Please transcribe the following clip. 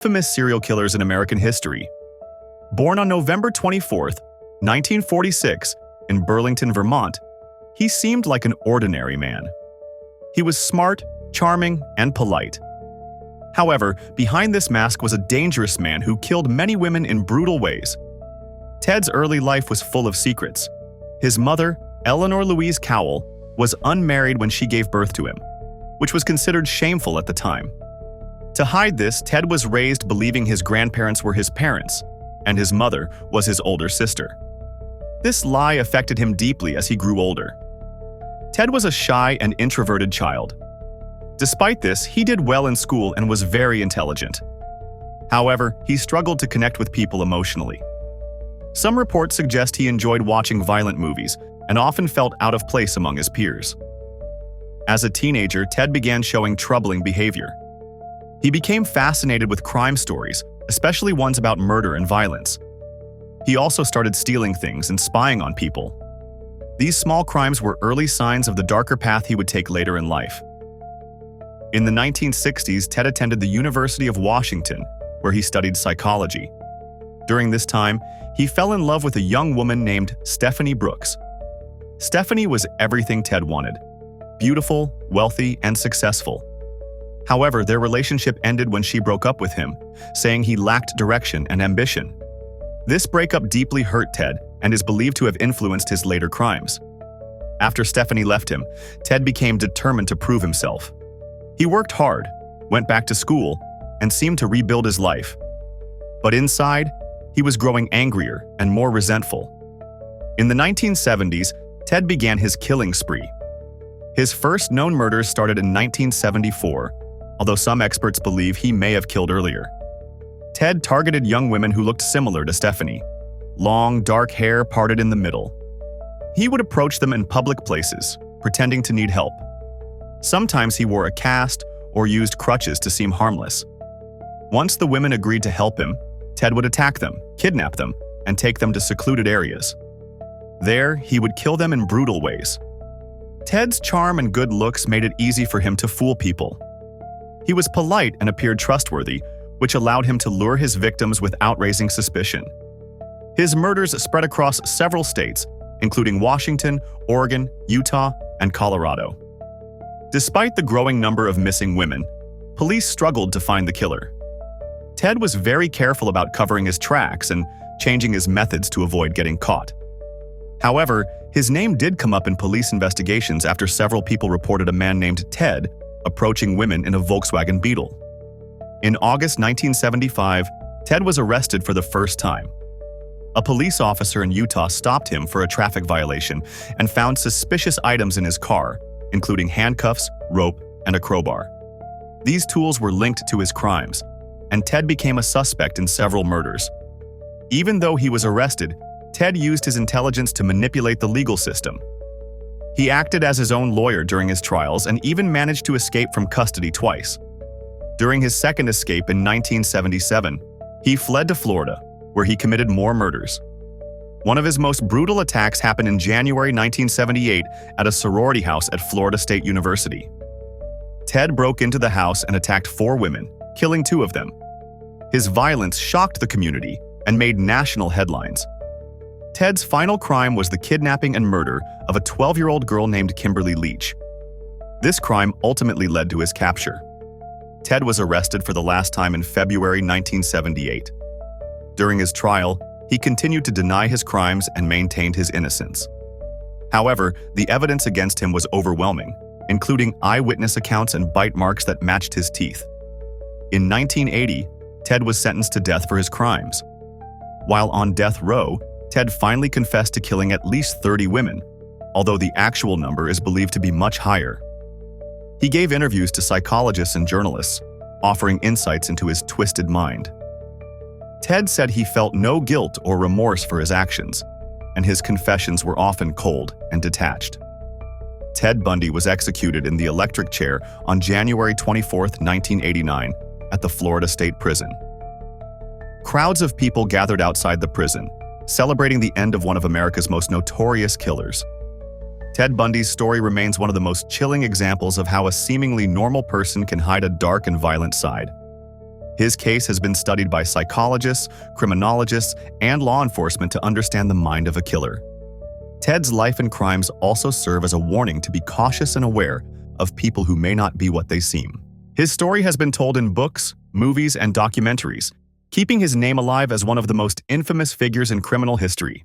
Infamous serial killers in American history. Born on November 24, 1946, in Burlington, Vermont, he seemed like an ordinary man. He was smart, charming, and polite. However, behind this mask was a dangerous man who killed many women in brutal ways. Ted's early life was full of secrets. His mother, Eleanor Louise Cowell, was unmarried when she gave birth to him, which was considered shameful at the time. To hide this, Ted was raised believing his grandparents were his parents, and his mother was his older sister. This lie affected him deeply as he grew older. Ted was a shy and introverted child. Despite this, he did well in school and was very intelligent. However, he struggled to connect with people emotionally. Some reports suggest he enjoyed watching violent movies and often felt out of place among his peers. As a teenager, Ted began showing troubling behavior. He became fascinated with crime stories, especially ones about murder and violence. He also started stealing things and spying on people. These small crimes were early signs of the darker path he would take later in life. In the 1960s, Ted attended the University of Washington, where he studied psychology. During this time, he fell in love with a young woman named Stephanie Brooks. Stephanie was everything Ted wanted: beautiful, wealthy, and successful. However, their relationship ended when she broke up with him, saying he lacked direction and ambition. This breakup deeply hurt Ted and is believed to have influenced his later crimes. After Stephanie left him, Ted became determined to prove himself. He worked hard, went back to school, and seemed to rebuild his life. But inside, he was growing angrier and more resentful. In the 1970s, Ted began his killing spree. His first known murders started in 1974, although some experts believe he may have killed earlier. Ted targeted young women who looked similar to Stephanie. Long, dark hair parted in the middle. He would approach them in public places, pretending to need help. Sometimes he wore a cast or used crutches to seem harmless. Once the women agreed to help him, Ted would attack them, kidnap them, and take them to secluded areas. There, he would kill them in brutal ways. Ted's charm and good looks made it easy for him to fool people. He was polite and appeared trustworthy, which allowed him to lure his victims without raising suspicion. His murders spread across several states, including Washington, Oregon, Utah, and Colorado. Despite the growing number of missing women, police struggled to find the killer. Ted was very careful about covering his tracks and changing his methods to avoid getting caught. However, his name did come up in police investigations after several people reported a man named Ted approaching women in a Volkswagen Beetle. In August 1975, Ted was arrested for the first time. A police officer in Utah stopped him for a traffic violation and found suspicious items in his car, including handcuffs, rope, and a crowbar. These tools were linked to his crimes, and Ted became a suspect in several murders. Even though he was arrested, Ted used his intelligence to manipulate the legal system. He acted as his own lawyer during his trials and even managed to escape from custody twice. During his second escape in 1977, he fled to Florida, where he committed more murders. One of his most brutal attacks happened in January 1978 at a sorority house at Florida State University. Ted broke into the house and attacked 4 women, killing 2 of them. His violence shocked the community and made national headlines. Ted's final crime was the kidnapping and murder of a 12-year-old girl named Kimberly Leach. This crime ultimately led to his capture. Ted was arrested for the last time in February 1978. During his trial, he continued to deny his crimes and maintained his innocence. However, the evidence against him was overwhelming, including eyewitness accounts and bite marks that matched his teeth. In 1980, Ted was sentenced to death for his crimes. While on death row, Ted finally confessed to killing at least 30 women, although the actual number is believed to be much higher. He gave interviews to psychologists and journalists, offering insights into his twisted mind. Ted said he felt no guilt or remorse for his actions, and his confessions were often cold and detached. Ted Bundy was executed in the electric chair on January 24, 1989, at the Florida State Prison. Crowds of people gathered outside the prison, celebrating the end of one of America's most notorious killers. Ted Bundy's story remains one of the most chilling examples of how a seemingly normal person can hide a dark and violent side. His case has been studied by psychologists, criminologists, and law enforcement to understand the mind of a killer. Ted's life and crimes also serve as a warning to be cautious and aware of people who may not be what they seem. His story has been told in books, movies, and documentaries, keeping his name alive as one of the most infamous figures in criminal history.